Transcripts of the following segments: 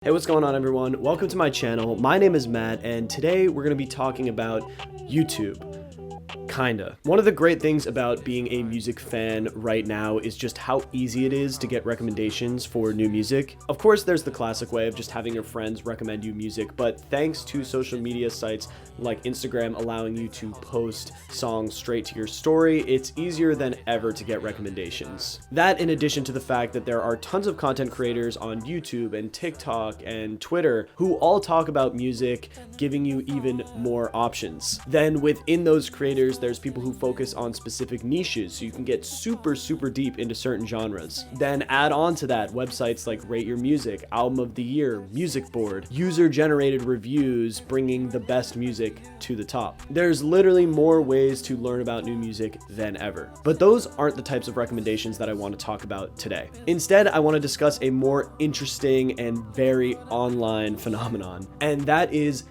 Hey, what's going on everyone? Welcome to my channel. My name is Matt and today we're going to be talking about YouTube. Kinda. One of the great things about being a music fan right now is just how easy it is to get recommendations for new music. Of course, there's the classic way of just having your friends recommend you music, but thanks to social media sites like Instagram allowing you to post songs straight to your story, it's easier than ever to get recommendations. That in addition to the fact that there are tons of content creators on YouTube and TikTok and Twitter who all talk about music, giving you even more options. Then within those creators, there's people who focus on specific niches, so you can get super deep into certain genres. Then add on to that websites like Rate Your Music, Album of the Year, Music Board, user-generated reviews bringing the best music to the top. There's literally more ways to learn about new music than ever. But those aren't the types of recommendations that I want to talk about today. Instead, I want to discuss a more interesting and very online phenomenon, and that is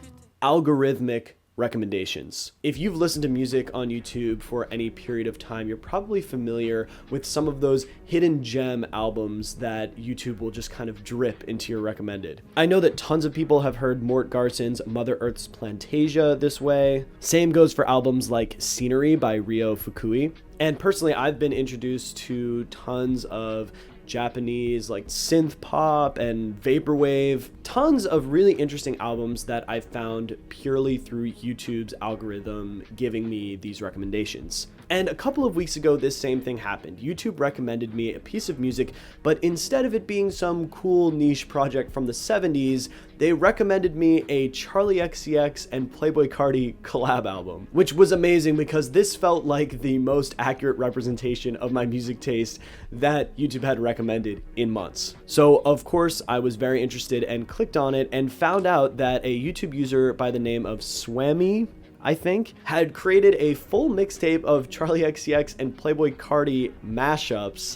algorithmic recommendations. If you've listened to music on YouTube for any period of time, you're probably familiar with some of those hidden gem albums that YouTube will just kind of drip into your recommended. I know that tons of people have heard Mort Garson's Mother Earth's Plantasia this way. Same goes for albums like Scenery by Ryo Fukui. And personally, I've been introduced to tons of Japanese like synth pop and vaporwave, tons of really interesting albums that I found purely through YouTube's algorithm giving me these recommendations. And a couple of weeks ago, this same thing happened. YouTube recommended me a piece of music, but instead of it being some cool niche project from the 70s, they recommended me a CHARLI XCX and PLAYBOI CARTI collab album, which was amazing because this felt like the most accurate representation of my music taste that YouTube had recommended in months. So of course, I was very interested and clicked on it and found out that a YouTube user by the name of Swamii, I think, had created a full mixtape of CHARLI XCX and PLAYBOI CARTI mashups,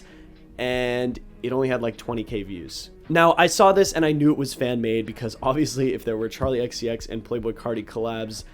and it only had like 20k views. Now, I saw this and I knew it was fan-made because obviously if there were CHARLI XCX and PLAYBOI CARTI collabs,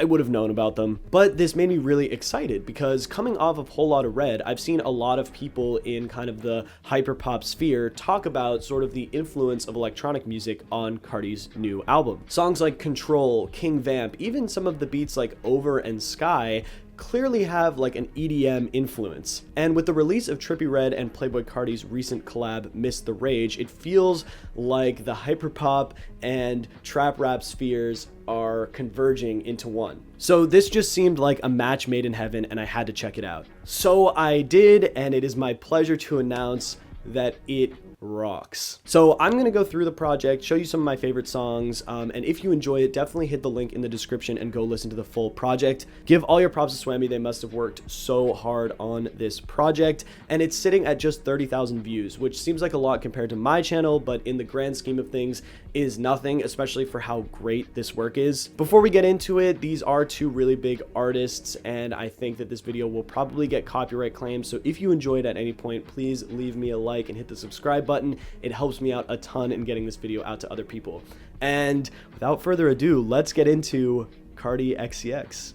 I would have known about them. But this made me really excited because coming off of Whole Lotta Red, I've seen a lot of people in kind of the hyperpop sphere talk about sort of the influence of electronic music on Carti's new album. Songs like Control, King Vamp, even some of the beats like Over and Sky clearly have like an EDM influence. And with the release of Trippie Redd and PLAYBOI CARTI's recent collab Miss the Rage, it feels like the hyperpop and trap rap spheres are converging into one. So this just seemed like a match made in heaven and I had to check it out. So I did, and it is my pleasure to announce that it rocks. So I'm gonna go through the project, show you some of my favorite songs, and if you enjoy it, definitely hit the link in the description and go listen to the full project. Give all your props to Swamii, they must have worked so hard on this project, and it's sitting at just 30,000 views, which seems like a lot compared to my channel, but in the grand scheme of things is nothing, especially for how great this work is. Before we get into it, these are two really big artists, and I think that this video will probably get copyright claims, so if you enjoyed at any point, please leave me a like and hit the subscribe button. It helps me out a ton in getting this video out to other people. And without further ado, let's get into CHARLI XCX.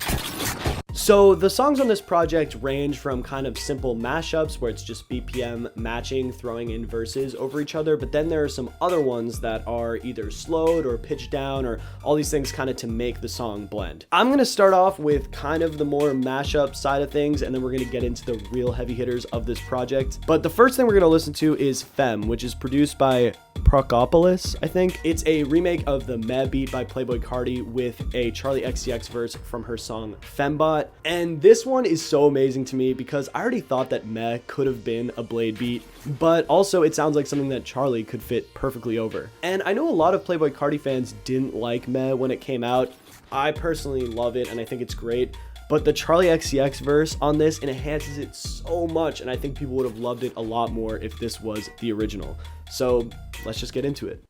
So the songs on this project range from kind of simple mashups where it's just BPM matching, throwing in verses over each other, but then there are some other ones that are either slowed or pitched down or all these things kind of to make the song blend. I'm gonna start off with kind of the more mashup side of things, and then we're gonna get into the real heavy hitters of this project. But the first thing we're gonna listen to is Femme, which is produced by Prokopolis, I think. It's a remake of the Meh beat by PLAYBOI CARTI with a CHARLI XCX verse from her song Fembot. And this one is so amazing to me because I already thought that Meh could have been a Blade beat, but also it sounds like something that CHARLI could fit perfectly over. And I know a lot of PLAYBOI CARTI fans didn't like Meh when it came out. I personally love it and I think it's great. But the CHARLI XCX verse on this enhances it so much, and I think people would have loved it a lot more if this was the original. So let's just get into it.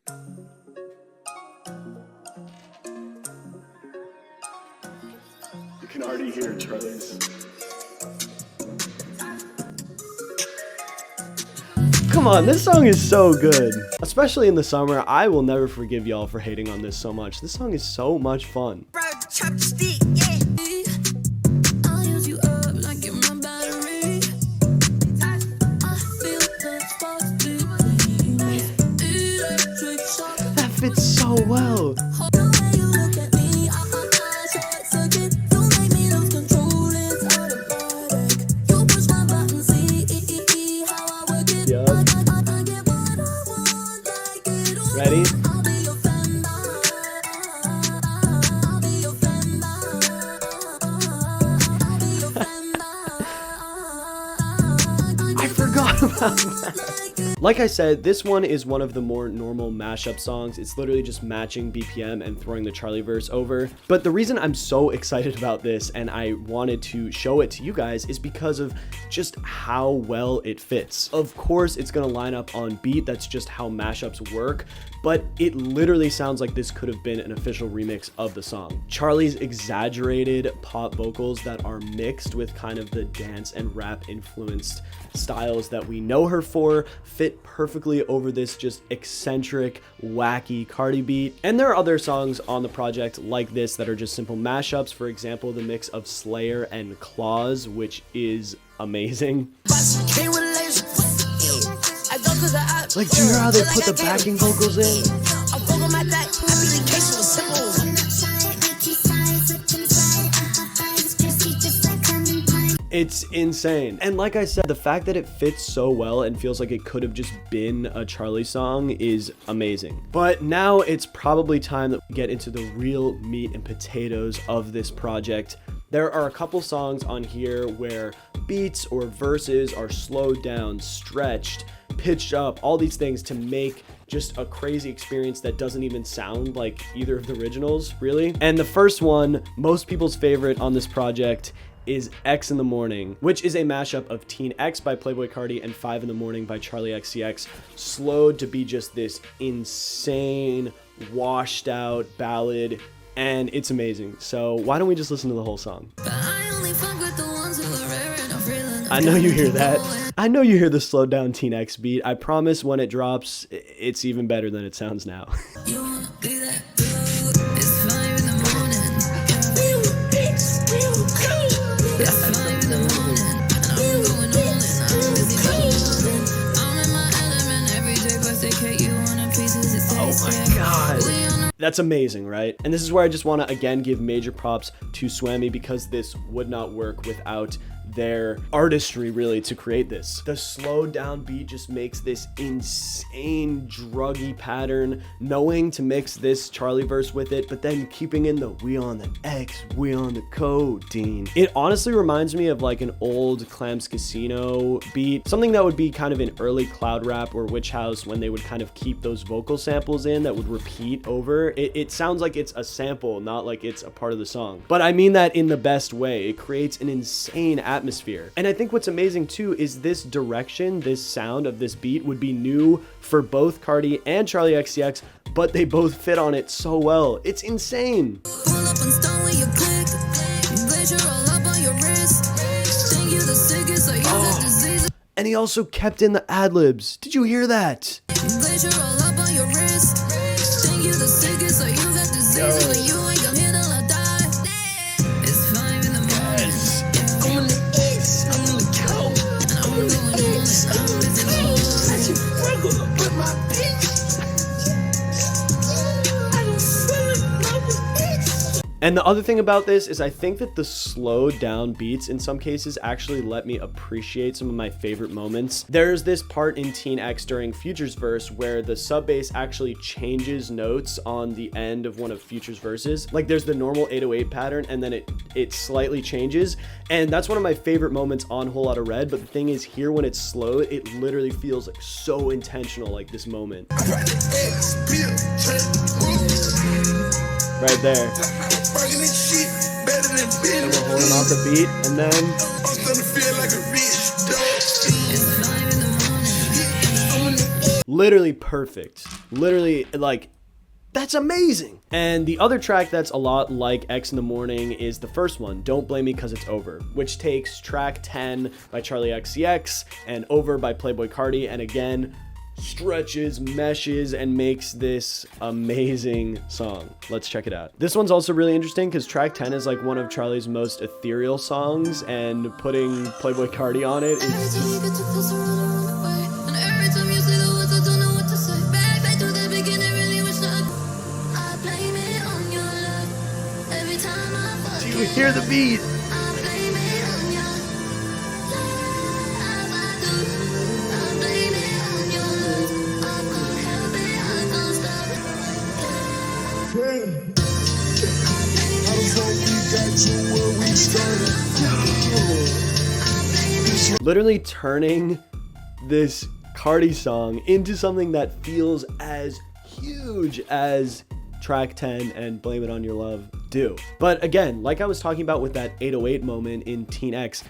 You can already hear Charlie's. Come on, this song is so good. Especially in the summer, I will never forgive y'all for hating on this so much. This song is so much fun. fits so well. Ready? I forgot about that. Like I said, this one is one of the more normal mashup songs. It's literally just matching BPM and throwing the Charlie verse over. But the reason I'm so excited about this and I wanted to show it to you guys is because of just how well it fits. Of course, it's gonna line up on beat. That's just how mashups work. But it literally sounds like this could have been an official remix of the song. Charlie's exaggerated pop vocals that are mixed with kind of the dance and rap influenced styles that we know her for fit perfectly over this just eccentric, wacky Carti beat. And there are other songs on the project like this that are just simple mashups. For example, the mix of Slayer and Claws, which is amazing. Like, do you hear how they put the backing vocals in? It's insane. And like I said, the fact that it fits so well and feels like it could have just been a Charlie song is amazing. But now it's probably time that we get into the real meat and potatoes of this project. There are a couple songs on here where beats or verses are slowed down, stretched, pitched up, all these things to make just a crazy experience that doesn't even sound like either of the originals, really. And the first one, most people's favorite on this project, is X in the Morning, which is a mashup of Teen X by PLAYBOI CARTI and 5 in the Morning by CHARLI XCX, slowed to be just this insane, washed out ballad, and it's amazing. So why don't we just listen to the whole song? I know you hear that. I know you hear the slowed down Teen X beat. I promise when it drops, it's even better than it sounds now. Oh my god. That's amazing, right? And this is where I just want to again give major props to Swamii, because this would not work without their artistry really to create this. The slowed down beat just makes this insane druggy pattern, knowing to mix this Charlie verse with it, but then keeping in the we on the X, we on the codeine. It honestly reminds me of like an old Clams Casino beat, something that would be kind of in early cloud rap or Witch House when they would kind of keep those vocal samples in that would repeat over. It sounds like it's a sample, not like it's a part of the song. But I mean that in the best way. It creates an insane atmosphere. And I think what's amazing too is this direction, this sound of this beat would be new for both Carti and CHARLI XCX, but they both fit on it so well. It's insane. Oh. And he also kept in the ad-libs. Did you hear that? And the other thing about this is I think that the slowed down beats in some cases actually let me appreciate some of my favorite moments. There's this part in Teen X during Future's verse where the sub bass actually changes notes on the end of one of Future's verses. Like there's the normal 808 pattern and then it slightly changes. And that's one of my favorite moments on Whole Lotta Red. But the thing is here when it's slowed, it literally feels like so intentional, like this moment. Right there. And we're holding off the beat, and then literally perfect. Literally, like, that's amazing. And the other track that's a lot like X in the Morning is the first one, Don't Blame Me Cause It's Over, which takes track 10 by CHARLI XCX and Over by PLAYBOI CARTI, and again, stretches, meshes, and makes this amazing song. Let's check it out. This one's also really interesting because track 10 is like one of Charlie's most ethereal songs, and putting PLAYBOI CARTI on it is just... Hear the beat. Literally turning this Carti song into something that feels as huge as track 10 and Blame It On Your Love do. But again, like I was talking about with that 808 moment in Teen X,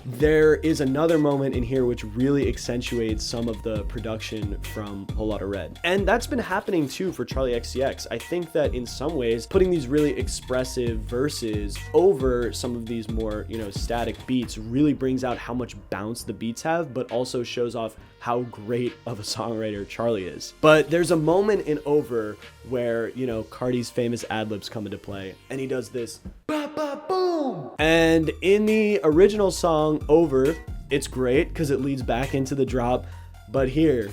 there is another moment in here which really accentuates some of the production from Whole Lotta Red. And that's been happening too for CHARLI XCX. I think that in some ways, putting these really expressive verses over some of these more, static beats really brings out how much bounce the beats have, but also shows off how great of a songwriter CHARLI is. But there's a moment in Over where, Carti's famous ad-libs come into play, and he does this, ba ba boom. And in the original song, Over, it's great because it leads back into the drop, but here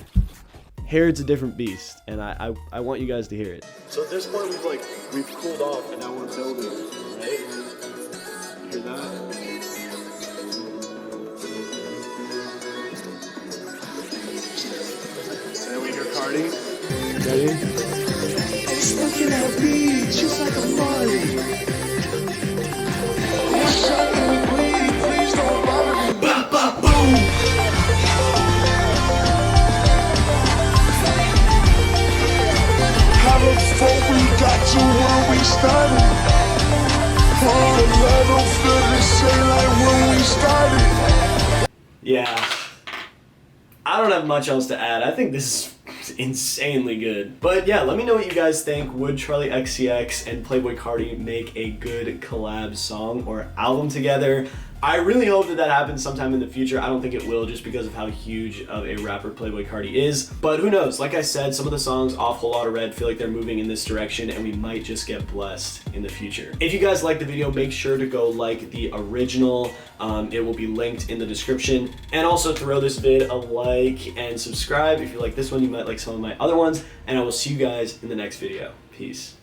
it's a different beast, and I want you guys to hear it. So at this point, we've cooled off, and now we're building, right? Hear that? And then we hear Carti. Ready? I'm stuck in that beat, just like a Mari. What's up, please don't bother me. Ba ba boom. How the fuck we got to where we started? Oh, I don't feel the same like when we started. Yeah. I don't have much else to add. I think this is insanely good. But yeah, let me know what you guys think. Would CHARLI XCX and PLAYBOI CARTI make a good collab song or album together? I really hope that happens sometime in the future. I don't think it will, just because of how huge of a rapper PLAYBOI CARTI is. But who knows? Like I said, some of the songs off Whole Lotta Red feel like they're moving in this direction, and we might just get blessed in the future. If you guys liked the video, make sure to go like the original. It will be linked in the description. And also throw this vid a like and subscribe. If you like this one, you might like some of my other ones. And I will see you guys in the next video. Peace.